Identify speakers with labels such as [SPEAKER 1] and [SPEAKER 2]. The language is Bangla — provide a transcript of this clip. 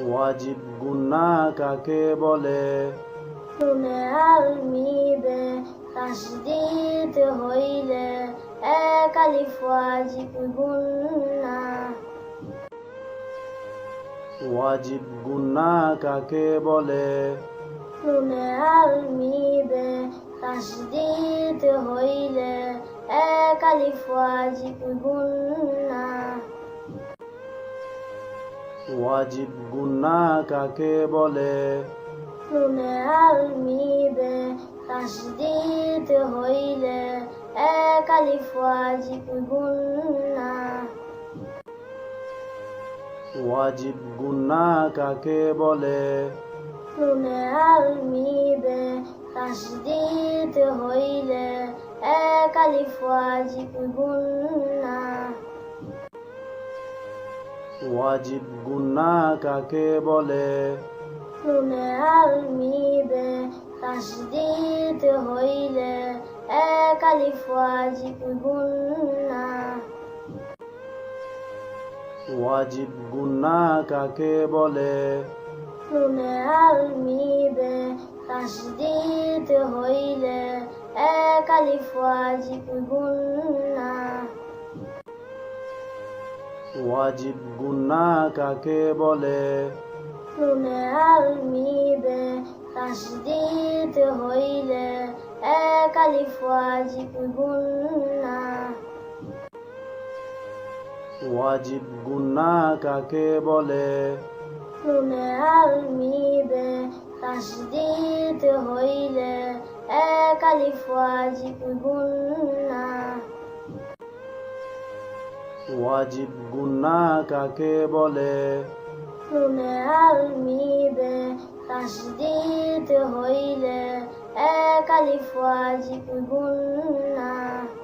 [SPEAKER 1] ওয়াজিব গুনাহ কাকে বলে?
[SPEAKER 2] নুনে আলমিবে তাসদীদ হইলে এক আলিফ ওয়াজিব গুনাহ।
[SPEAKER 1] ওয়াজিব গুনাহ কাকে বলে?
[SPEAKER 2] নুনে আলমিবে তাসদীদ হইলে এক আলিফ ওয়াজিব গুনাহ।
[SPEAKER 1] ওয়াজিব গুনাহ কাকে বলে?
[SPEAKER 2] নুনে আলমিবে তাসদীদ হইলে এক আলিফ ওয়াজিব গুনাহ।
[SPEAKER 1] ওয়াজিব গুনাহ কাকে বলে?
[SPEAKER 2] নুনে আলমিবে তাসদীদ হইলে এক আলিফ ওয়াজিব গুনাহ।
[SPEAKER 1] ওয়াজিব গুনাহ কাকে বলে?
[SPEAKER 2] নুনে আলমিবে তাসদীদ হইলে এক আলিফ ওয়াজিব গুনাহ।
[SPEAKER 1] ওয়াজিব গুনাহ কাকে বলে?
[SPEAKER 2] নুনে আলমিবে তাসদীদ হইলে এক আলিফ ওয়াজিব গুনাহ।
[SPEAKER 1] ওয়াজিব গুনাহ কাকে বলে?
[SPEAKER 2] নুনে আলমিবে তাসদীদ হইলে এক আলিফ ওয়াজিব গুনাহ।
[SPEAKER 1] ওয়াজিব গুনাহ কাকে বলে?
[SPEAKER 2] নুনে আলমিবে তাসদীদ হইলে এক আলিফ ওয়াজিব গুনাহ।
[SPEAKER 1] ওয়াজিব গুনাহ কাকে বলে?
[SPEAKER 2] নুনে আলমিবে তাসদীদ হইলে এক আলিফ ওয়াজিব গুনাহ।